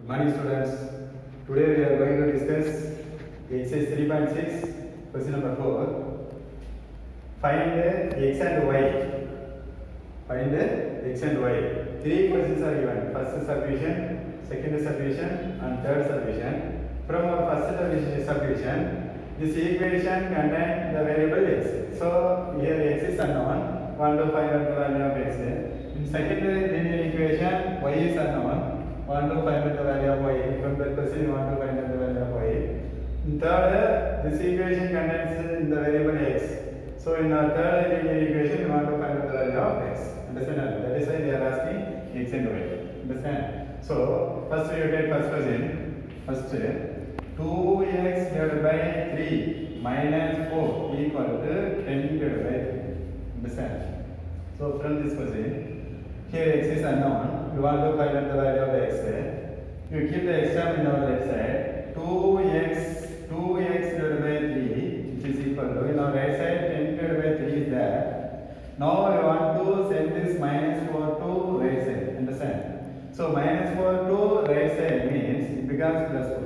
Good morning, students. Today we are going to discuss exercise 3.6, question number 4. Find x and y. Find x and y. Three questions are given. First subdivision, second subdivision, and third subdivision. From our first subdivision, this equation contains the variable x. So here x is unknown. Want to find out the value of x. In second linear equation, y is unknown. Want to find out the value of y. From that question, you want to find out the value of y. In third, this equation contains the variable x. So in our third linear equation, we want to find out the value of x. Understand? That is why they are asking x and y. Understand? So first you take first question. First, 2x divided by 3 minus 4 equal to 10 divided by 3. Understand? So from this question, here x is unknown. You want to find out the value of x. You keep the x term in our left side. 2x divided by 3, which is equal to, in our right side, 10 divided by 3 is there. Now we want to send this minus 4 to right side. Understand? So minus 4 to right side means it becomes plus 4.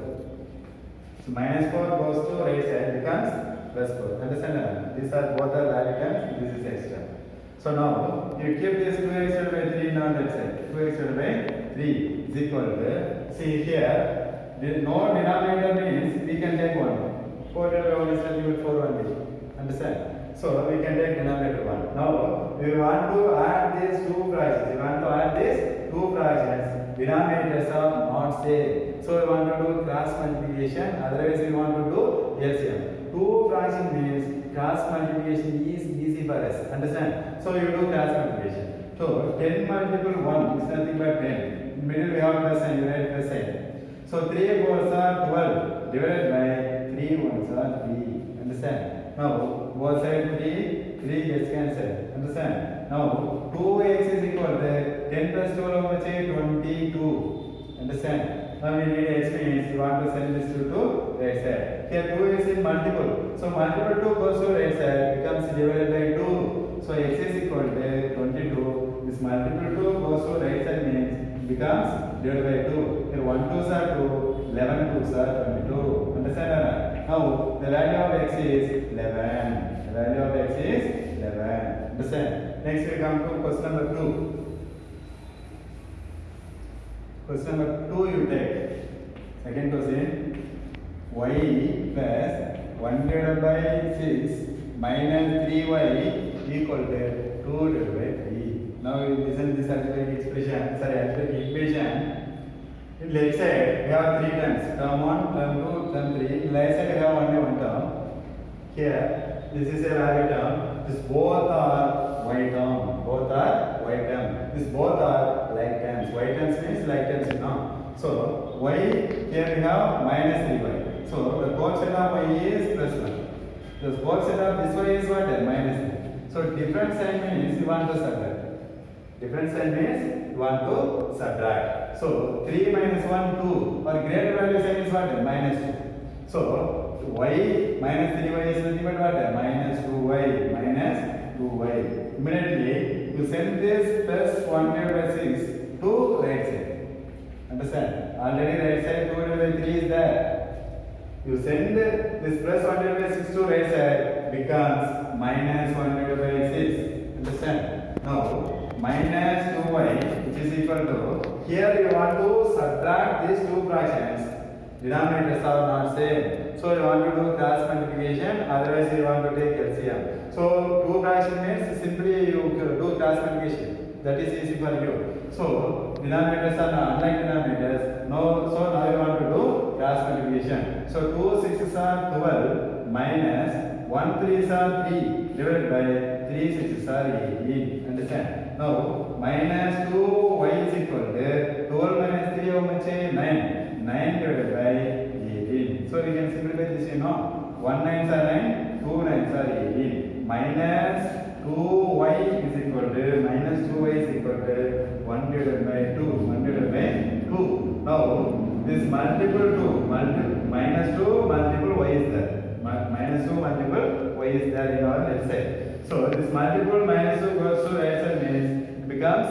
So minus 4 goes to right side, becomes plus 4. Understand? These are both the value terms. This is x term. So now you keep this 2x divided by 3 in our left side. 2x divided by 3 is equal to, see here, no denominator means we can take 1. 4 divided by 1 is nothing but 4 only. Understand? So we can take denominator 1. Now we want to add these two fractions. We want to add these two fractions. Denominators are not same. So we want to do cross multiplication. Otherwise we want to do LCM. Two fractions means cross multiplication is easy for us. Understand? So you do cross multiplication. So 10 multiple 1 is nothing but 10. In middle we have plus sign, we write plus sign. So 3 4s are 12 divided by 3 1s are 3. Understand? Now both side 3 gets cancelled. Understand? Now 2x is equal to 10 plus 12 how much? 22. Understand? Now we need x means we want to send this to right side. Here 2x is multiple. So multiple 2 goes to right side, becomes divided by 2. So x is equal to 22. This multiple 2 goes to right side means becomes divided by 2. Here 1 2s are 2, 11 2s are 22. Understand? Now the value of x is 11. The value of x is 11. Understand? Next we come to question number 2. Question number 2 you take. Second question, y plus 1 divided by 6 minus 3y equal to 2 divided by 3. Now you listen this algebraic expression, algebraic equation. In left side we have 3 terms, term 1, term 2, term 3. In right side we have only one term. Here, this is a value term. This both are y term. Both are y term. This both are like terms. Y terms means like terms, you know. So y, here we have minus 3y. So the quotient of y is plus 1. The quotient of this y is what? Minus 3. So different sign means you want to subtract. Different sign means you want to subtract. So 3 minus 1, 2. Or greater value sign is what? Minus 2. So y minus 3y is nothing but what? Minus 2y. Minus 2y. Immediately you send this plus 1 divided by 6 to right side. Understand? Already right side 2 divided by 3 is there. You send this plus 1 divided by 6 to right side, becomes minus 1 divided by 6. Understand? Now minus 2y, which is equal to, here you want to subtract these two fractions. Denominators are not same. So you want to do cross multiplication, otherwise you want to take LCM. So two fractions means simply you do cross multiplication. That is easy for you. So denominators are not unlike denominators. No, so now you want to do cross multiplication. So 2 6s are 12 minus 1 3s are 3 divided by 3 6s are 18. Understand? Now minus 2y is equal to 12 minus 3 how much? 9. 9 divided by 18. So we can simplify this, you know. 1 9s are 9, 2 9s are 18. Minus 2y is equal to, minus 2y is equal to 1 divided by 2. 1 divided by 2. Now this multiple 2, minus 2 multiple y is there. Minus 2 multiple y is there in our left side. So this multiple minus 2 goes to right side means it becomes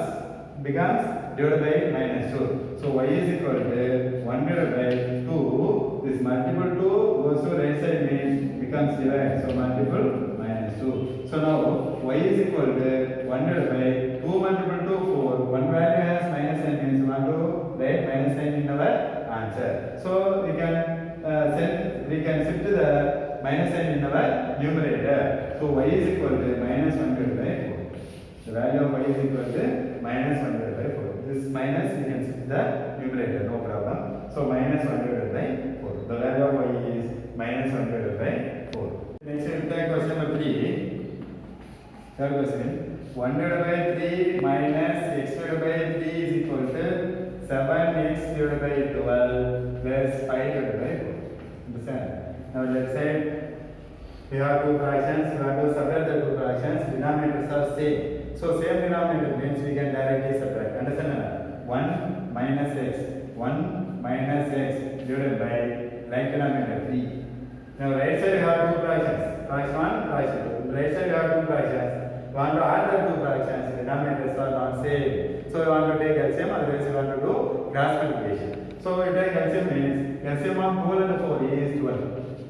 divided by minus minus 2. So y is equal to 1 divided by 2. This multiple 2 goes to right side means becomes divided. So multiple minus 2. So now y is equal to 1 divided by 2 multiple 2 4. One value has minus sign means we want to write minus sign in our answer. So we can shift the minus sign in our numerator. So y is equal to minus 1 divided by 4. The value of y is equal to minus 1 divided by 4. This minus we can shift the numerator, no problem. So minus 1 divided by 4. The value of y is minus 1 divided by 4. Next we take question number 3. Third question. 1 divided by 3 minus x divided by 3 is equal to 7x divided by 12 plus 5 divided by 4. Understand? Now let's say we have two fractions, we have to separate the two fractions, denominators are same. So same denominator means we can directly subtract. Understand? 1 minus x divided by right denominator 3. Now right side we have two fractions, fraction 1, fraction 2. Right side we have two fractions. We want to add the two fractions, denominators are not same. So we want to take LCM, otherwise we want to do cross multiplication. So we take LCM means LCM of 12 and 4 is 12.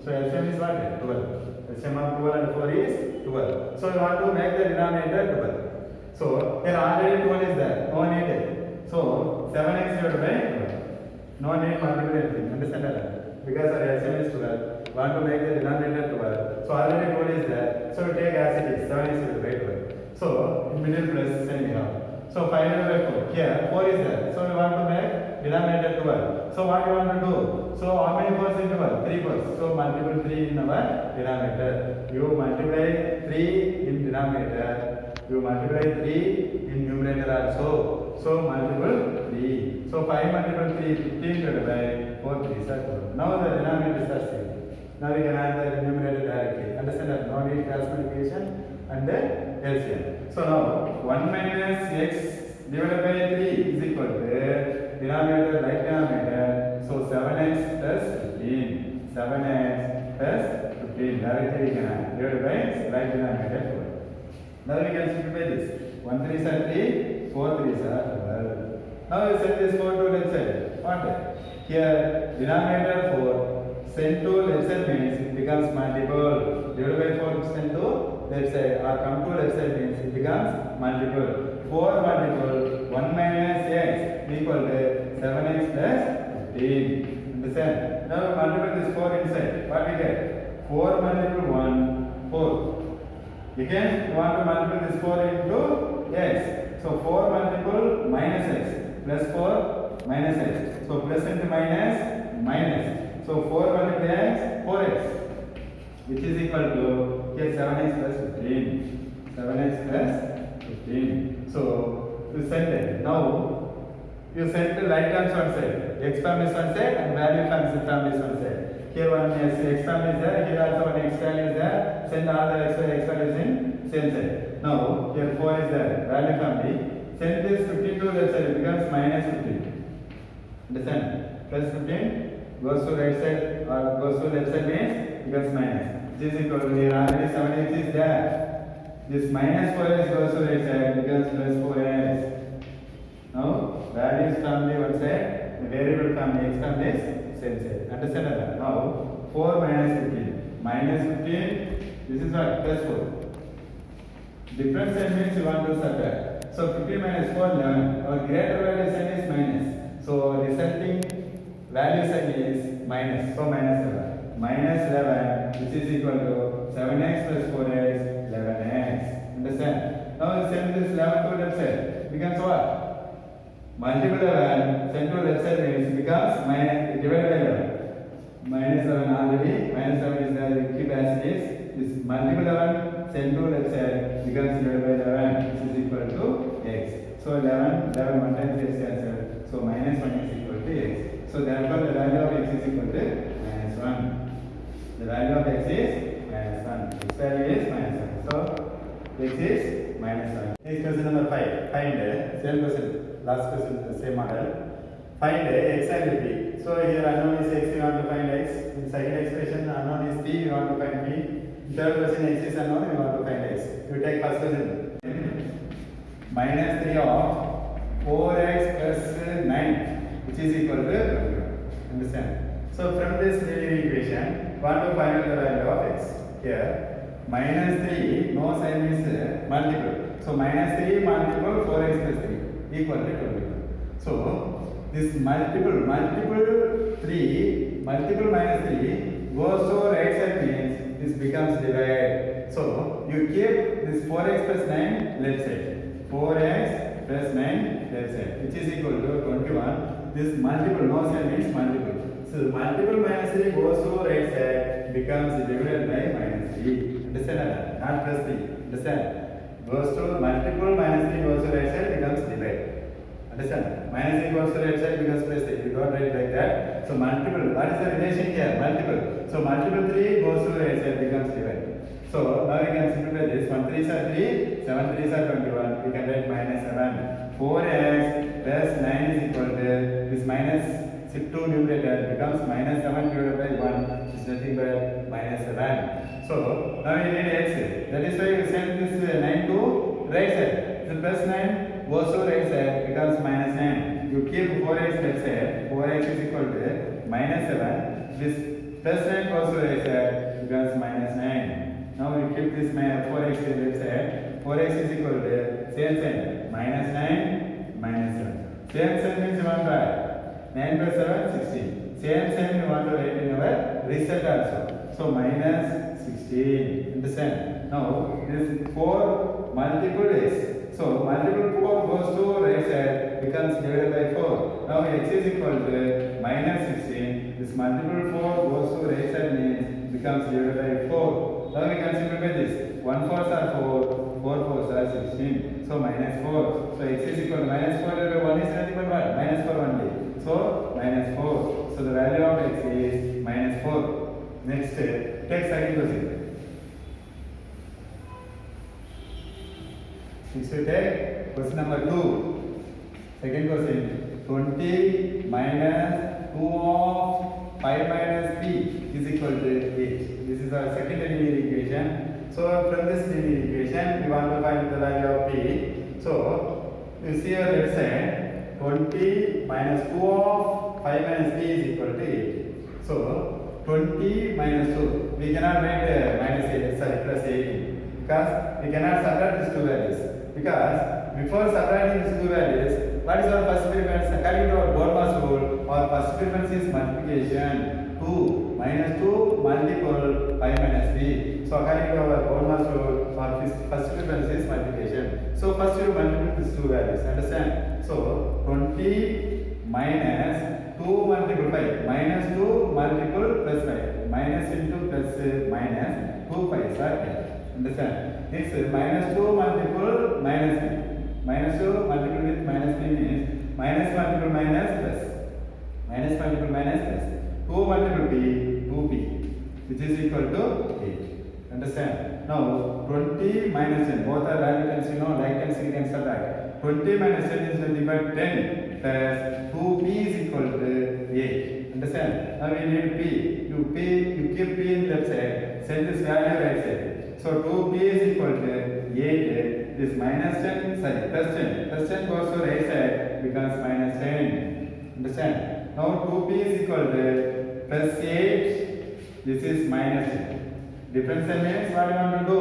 So LCM is what? 12. LCM of 12 and 4 is 12. So we want to make the denominator 12. So here already 12 is there, no need it. So 7x divided by 12. No need multiple anything. Understand that? Because our LCM is 12. Want to make the denominator 12. So already 12 is there. So we take as it is. 7 is divided by 12. So in middle plus same we have. So 5 divided by 4. Here 4 is there. So we want to make denominator 12. So what you want to do? So how many 4s in 12? 3 4s. So multiple 3 in our denominator. You multiply 3 in denominator. You multiply 3 in numerator also. So multiple 3. So 5 multiple 3, 15 divided by 4 3 is 12. Now the denominators are same. Now we can add the numerator directly. Understand that? No need cross multiplication and the LCM. So now 1 minus x divided by 3 is equal to denominator like denominator. So 7x plus 15. 7x plus 15. Directly we can add. Divided by like denominator 12. Now we can simplify this. 1 3s are 3, 4 3s are 12. Now we set this 4 to left side. What? Here denominator 4. Send to left side means it becomes multiple. Divided by 4 send to left side or come to left side means it becomes multiple. 4 multiple 1 minus x equal to 7x plus 15. Understand? Now multiply this 4 inside. What we get? 4 multiple 1, 4. Again, you want to multiply this 4 into x. So 4 multiple minus x plus 4 minus x. So plus into minus minus. So 4 multiple x, 4x, which is equal to here 7x plus 15. 7x plus 15. So you send it. Now you send the right terms one side. X term is one side and value term is one side. Here one is x term is there. Here also one x value is there. Send all the x values in same side. Now here 4 is there. Value family. Send this 15 to left side. It becomes minus 15. Understand? Plus 15. Goes to right side or goes to left side means becomes minus. This is equal to here already 7x is there. This minus 4x goes to right side becomes plus 4x. Now values family one side, the variable family x family is same side. Understand that? Now 4 minus 15. Minus 15, this is what? Plus 4. Difference sign means you want to subtract. So 15 minus 4, 11. Our greater value sign is minus. So resulting value sign is minus. So minus 11. Minus 11 which is equal to 7x plus 4x, 11x. Understand? Now you send this 11 to left side. Becomes what? Multiple 11. Send to left side means becomes minus divided by 11. Minus 11 already. Minus 7 is there. We keep as it is. This multiple 11 send to left side becomes divided by 11 which is equal to x. So 11 1 times x cancel. So minus 1 is equal to x. So therefore the value of x is equal to minus 1. The value of x is minus 1. X value is minus 1. So x is minus 1. Next question number 5. Find same question. Last question the same model. Find x and b. So here unknown is x, we want to find x. In second expression unknown is b, we want to find b. In third question x is unknown, we want to find x. We take first question. Minus 3 of 4x plus 9 is equal to 21. Understand? So from this linear equation, want to find out the value of x. Here, minus 3, no sign is multiple. So minus 3 multiple 4x plus 3 equal to 21. So this multiple 3 multiple minus 3 goes to right side means this becomes divided. So you keep this 4x plus 9 left side. 4x plus 9 left side, which is equal to 21. This multiple, no sign means multiple. So multiple minus 3 goes to right side, becomes divided by minus 3. Understand that? Not plus 3. Understand? Goes to multiple minus 3 goes to right side, becomes divided. Understand? Minus 3 goes to right side, becomes plus 3. You don't write like that. So multiple, what is the relation here? Multiple. So multiple 3 goes to right side, becomes divided. So now we can simplify this. 1 3s are 3, 7 3s are 21. We can write minus 7. 4x plus 9 is equal to this minus 2 numerator becomes minus 7 divided by 1, which is nothing but minus 7. So now we need x. That is why we send this 9 to right side. The plus 9 goes to right side, becomes minus 9. You keep 4x left side. 4x is equal to minus 7. This plus 9 goes to right side, becomes minus 9. Now we keep this 4x left side. 4x is equal to same sign, minus 9, minus 7. Same sign means you want to write 9 plus 7, 16. Same sign you want to write in our result also. So minus 16. Understand? Now this 4 multiple is, so multiple 4 goes to right side, becomes divided by 4. Now x is equal to minus 16. This multiple 4 goes to right side means becomes divided by 4. Now we can simplify this. 1 4s are 4, 4 4s are 16. So minus 4. So x is equal to minus 4 divided by 1 is nothing but what? Minus 4 only. So minus 4. So the value of x is minus 4. Next, take second question. Next we take question number 2. Second question. 20 minus 2 of 5 minus p is equal to 8. This is our second linear equation. So from this linear equation, we want to find the value of p. So you see your left side, 20 minus 2 of 5 minus p is equal to 8. So 20 minus 2, we cannot write minus 8, sorry, plus 18, because we cannot subtract these two values. Because before subtracting these two values, what is our first preference? According to our Born's rule, our first preference is multiplication. 2 minus 2 multiple 5 minus 3. So according to our Born's rule, our first preference is multiplication. So first you multiply these two values. Understand? So 20 minus 2 multiple 5. Minus 2 multiple plus 5. Minus into plus minus 2 5s are 10. Understand? Next minus 2 multiple minus 3. Minus 2 multiple with minus 3 means minus multiple minus plus. Minus multiple minus plus. 2 multiple p, 2p, which is equal to 8. Understand? Now 20 minus 10, both are value terms, you know, like terms we can subtract. 20 minus 10 is nothing but 10 plus 2p is equal to 8. Understand? Now we need p. You keep p in left side, send this value right side. So 2p is equal to 8. This minus 10, sorry, plus 10. Plus 10 goes to right side, becomes minus 10. Understand? Now 2p is equal to plus 8. This is minus 10. Difference means what you want to do?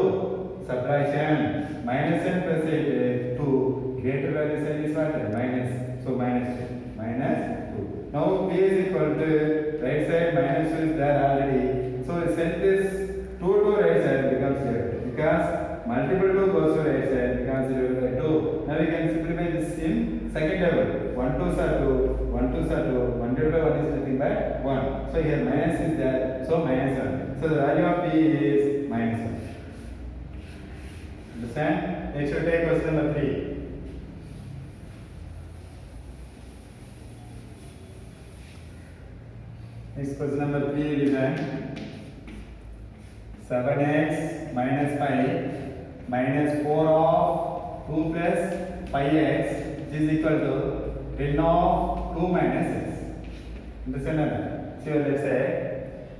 Subtraction. Minus 10 plus 8 is 2. Greater value sign is what? Minus. So minus 2. Minus 2. Now p is equal to right side, minus 2 is there already. So send this 2 to right side, becomes 0. Because multiple 2 goes to right side, becomes 0 by 2. Now we can simplify this in second level. 1 2s are 2, 1 2s are 2, 1 divided by 1 is nothing but 1. So here minus is there, so minus 1. So the value of p is minus 1. Understand? Next we take question number 3. Next question number 3 is 7x minus 5 minus 4 of 2 plus 5x, which is equal to 10 of 2 minus x. Understand that? So let's say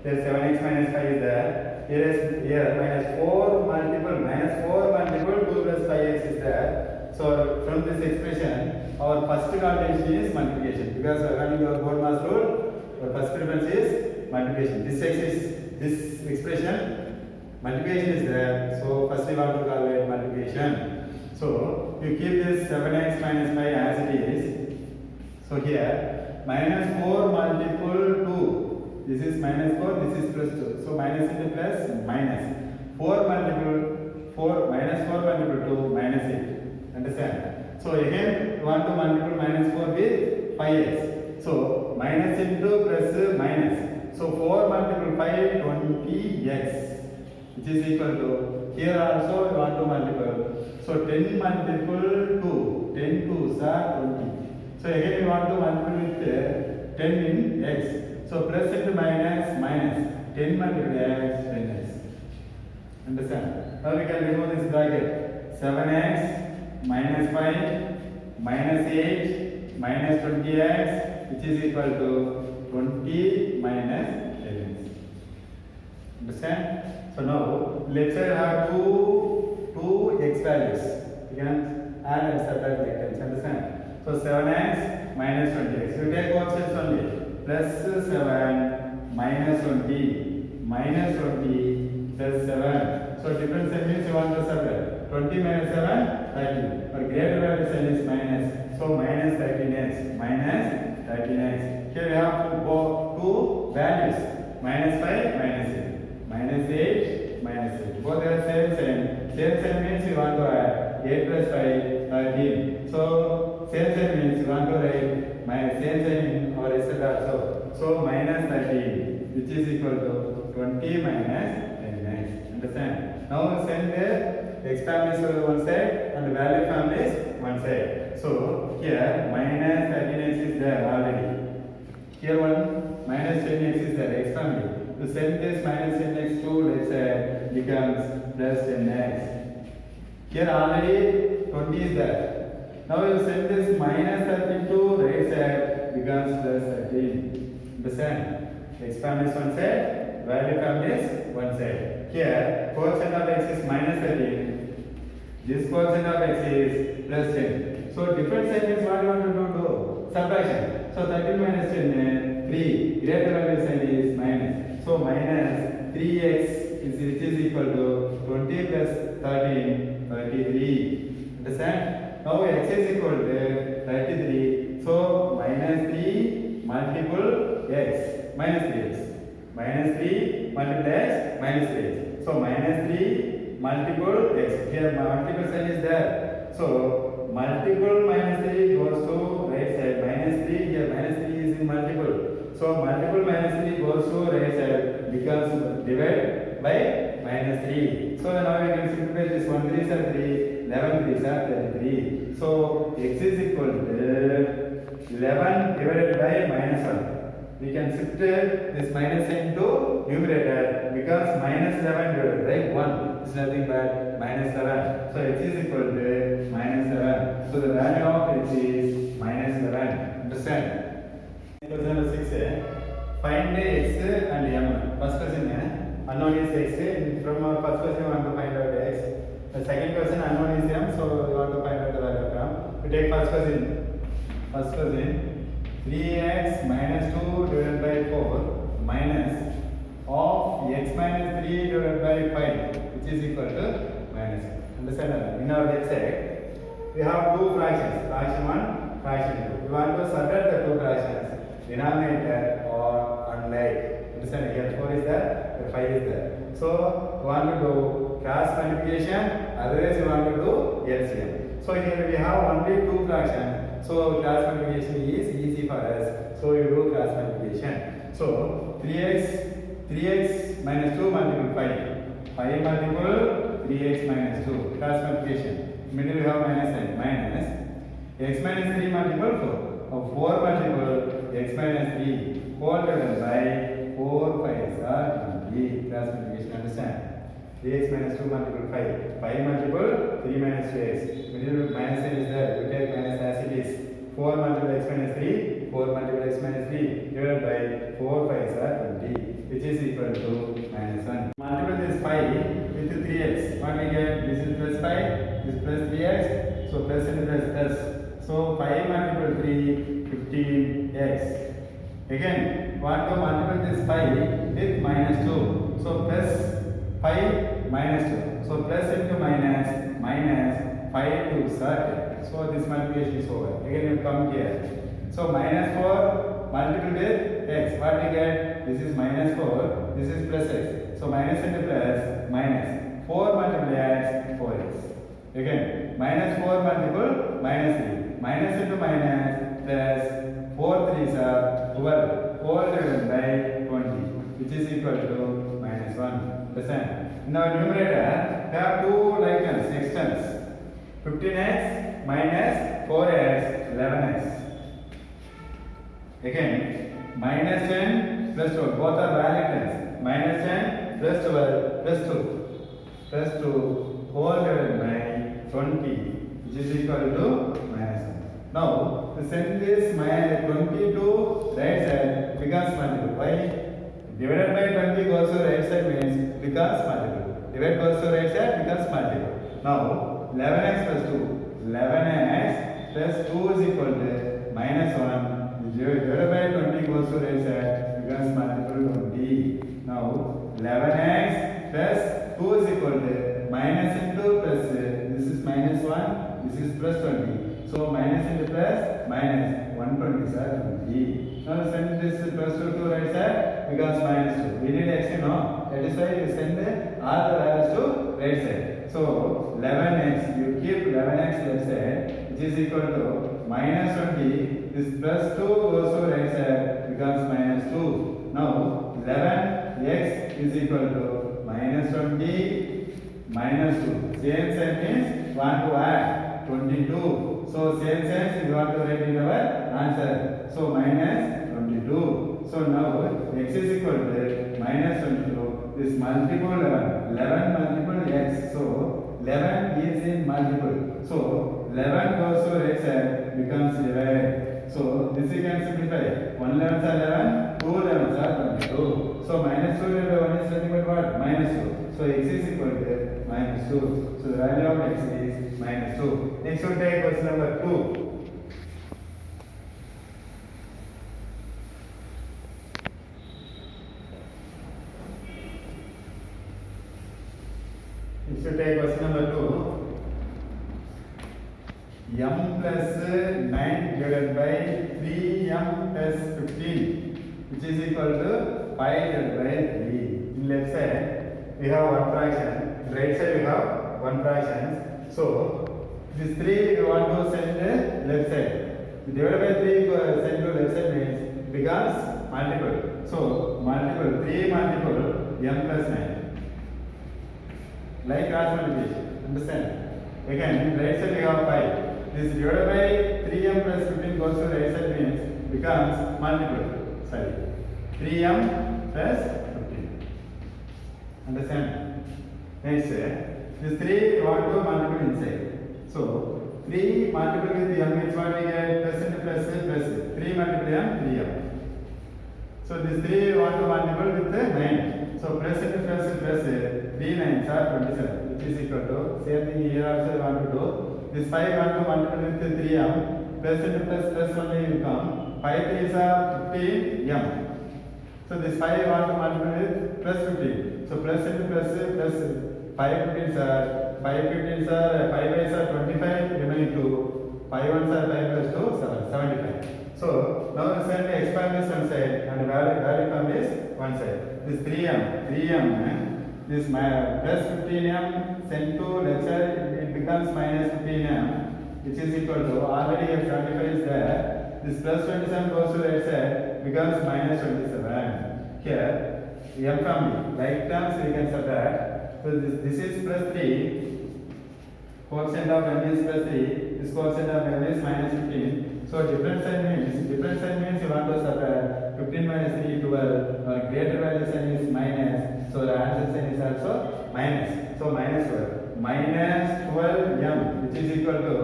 there 7x minus 5 is there. Here minus 4 multiple 2 plus 5x is there. So from this expression, our first combination is multiplication, because according to our BODMAS rule, our first preference is multiplication. This expression multiplication is there, so first we want to calculate multiplication. So you keep this 7x minus 5 as it is. So here minus 4 multiple 2. This is minus 4, this is plus 2. So minus into plus minus. 4 multiple 4 minus 4 multiple 2 minus 8. Understand? So again you want to multiply minus 4 with 5x. So minus into plus minus. So 4 multiple 5 20x, which is equal to, here also you want to multiply. So 10 multiple 2, 10 2s are 20. So again we want to multiply with 10 in x. So plus into minus minus, 10 multiple x 10x. Understand? Now we can remove this bracket. 7x minus 5 minus 8 minus 20x, which is equal to 20 minus 10x. Understand? So now let's say I have two x values. You can add and subtract like that. Understand? So 7x minus 20x. You take both sides only. Plus 7 minus 20 minus 20 plus 7. So different sign means you want to subtract. 20 minus 7, 13. Or greater value sign is minus. So minus 13x. Minus 13x. Here we have two values. Minus 5, minus 8. Minus 8, minus 8. Both are same sign. Same sign means you want to add 8 plus 5, 13. So same sign means you want to write minus same sign in our result also. So minus 13, which is equal to 20 minus 10x. Understand? Now send the x families to one side and the value families one side. So here minus 13x is there already. Here one minus 10x is there, x family. To send this minus 10x to, let's say, becomes plus 10x. Here already 20 is there. Now you send this minus 13 to right side, becomes plus 13. Understand? X family is one side, value family is one side. Here quotient of x is minus 13. This quotient of x is plus 10. So different sign means what you want to do? Subtraction. So 13 minus 10, 3. Greater value sign is minus. So minus 3x is, which is equal to 20 plus 13, 33. Understand? Now x is equal to 33. So minus 3 multiple x. Minus 3x. Minus 3 multiple x minus 3x. So minus 3 multiple x. Here multiple sign is there. So multiple minus 3 goes to right side. Minus 3, here minus 3 is in multiple. So multiple minus 3 goes to right side, becomes divided by minus 3. So now we can simplify this. 1 3s are 3, 11 3s are 33. So x is equal to 11 divided by minus 1. We can shift this minus sign to numerator, becomes minus 11 divided by 1. It's nothing but minus 11. So x is equal to minus 11. So the value of x is minus 11. Understand? Question number 6. Find x and m. First question, unknown is x. From our first question, we want to find out x. The second question, unknown is m. So we want to find out the value of m. We take first question. First question, 3x minus 2 divided by 4 minus of x minus 3 divided by 5, which is equal to minus. Understand? In our website, we have two fractions, fraction 1, fraction 2. We want to subtract the two fractions, denominator or unlike. Understand? Here 4 is there, here 5 is there. So we want to do cross multiplication, otherwise we want to do LCM. So here we have only two fractions. So cross multiplication is easy for us. So we do cross multiplication. So 3x minus 2 multiple 5. 5 multiple 3x minus 2. Cross multiplication. Middle we have minus sign. Minus x minus 3 multiple 4. 4 multiple x minus 3 whole divided by 4 5s are 20. Cross multiplication. Understand? 3x minus 2 multiple 5. 5 multiple 3 minus 2x. Middle minus sign is there. We take minus as it is. 4 multiple x minus 3. 4 multiple x minus 3 divided by 4 5s are 20, which is equal to minus 1. Multiply this 5 with 3x. What we get? This is plus 5. This plus 3x. So plus and plus plus. So 5 multiple 3, 15x. Again, want to multiply this 5 with minus 2. So plus 5 minus 2. So plus into minus, minus 5 to 30. So this multiplication is over. Again you come here. So minus 4 multiplied with x. What we get? This is minus 4. This is plus x. So minus into plus, minus 4 multiplied as 4x. Again, minus 4 multiple minus 3. Minus into minus plus 4 3s are 12. 4 divided by 20, which is equal to minus 1. Understand? In our numerator, we have two like extents. 15x minus 4x, 11x. Again, minus 10 plus 12. Both are valid terms. Minus 10 plus 12 plus 2. Plus 2 whole divided by 20, which is equal to minus 1. Now, to send this minus 20 to right side becomes multiple. Why? Divided by 20 goes to right side means becomes multiple. Divide goes to right side becomes multiple. Now, 11x plus 2. 11x plus 2 is equal to minus 1. Divided by 20 goes to right side becomes multiple 20. Now, 11x plus 2 is equal to minus into plus. This is minus 1. This is plus 20. So minus into plus, minus 120 sir, 20. Now send this plus 2 to right side becomes minus 2. We need x, you know. That is why you send all the values to right side. So 11x, you keep 11x left side, which is equal to minus 20. This plus 2 goes to right side becomes minus 2. Now 11x is equal to minus 20 minus 2. Same sign means want to add 22. So same sense you want to write in our answer. So minus 22. So now x is equal to minus 22. This multiple 11. 11 multiple x. So 11 is in multiple. So 11 goes to right side becomes 11. So this you can simplify. 1 11s are 11. 2 11s are 22. So minus 2 divided by 1 is nothing but what? Minus 2. So x is equal to minus 2. So the value of x is minus 2. Next we take question number 2. Next we take question number 2. M plus 9 divided by 3m plus 15, which is equal to 5 divided by 3. In left side we have one fraction, in right side we have one fraction. So this 3 we want to send left side. Divided by 3 send to left side means becomes multiple. So multiple 3 multiple m plus 9. Like cross multiplication. Understand? Again, in right side we have 5. This divided by 3m plus 15 goes to right side means becomes multiple. Sorry. 3m plus 15. Understand? Next, this 3 we want to multiple inside. So 3 multiple with m means what we get? Plus into plus, plus 3 multiple m, 3m. So this 3 we want to multiple with 9. So plus into plus, plus 3 9s are 27, which is equal to, same thing here also we want to do. This 5 want to multiply with 3m, plus into plus, plus only will come. 5 3s are 15m. So this 5 want to multiply with plus 15. So plus into plus, plus 5 15s are 5 15s are 5 5s are 25 remaining 2. 5 1s are 5 plus 2 7 75. So now we send expand this one side and value from this one side. This 3m this plus 15m sent to left side it becomes minus 15m, which is equal to already here 75 is there. This plus 27 goes to right side becomes minus 27. Here m from b like terms we can subtract. So this is plus 3. Quotient of m is plus 3. This quotient of m is minus 15. So different sign means you want to subtract 15 minus 3 12 or greater value sign is minus. So the answer sign is also minus. So minus 12. Minus 12m, which is equal to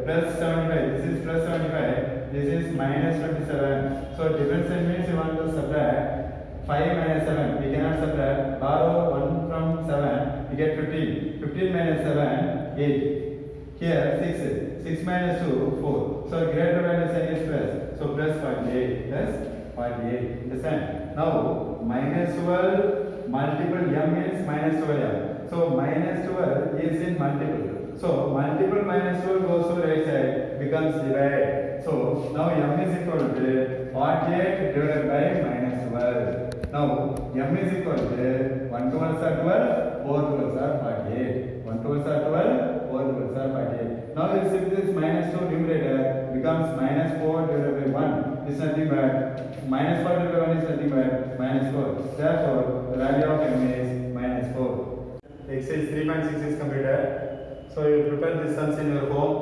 plus 75. This is plus 75. This is minus 27. So different sign means you want to subtract 5 minus 7. We cannot subtract. Borrow 1 from 7. We get 15. 15 minus 7, 8. Here 6. 6 minus 2, 4. So greater value sign is plus. So plus 48. Plus 48. Understand? Now minus 12 multiple m is minus 12m. So minus 12 is in multiple. So multiple minus 12 goes to right side, becomes divide. So now m is equal to 48 divided by minus 12. Now m is equal to 1 12s are 12, 4 12s are 48. 1 12s are 12, 4 12s are 48. Now you shift this minus 2 numerator, becomes minus 4 divided by 1 is nothing but minus 4 divided by 1 is nothing but minus 4. Therefore the value of m is minus 4. Exercise 3.6 is completed. So you prepare these sums in your home.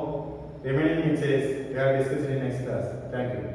Remaining exercise we have discussed in next class. Thank you.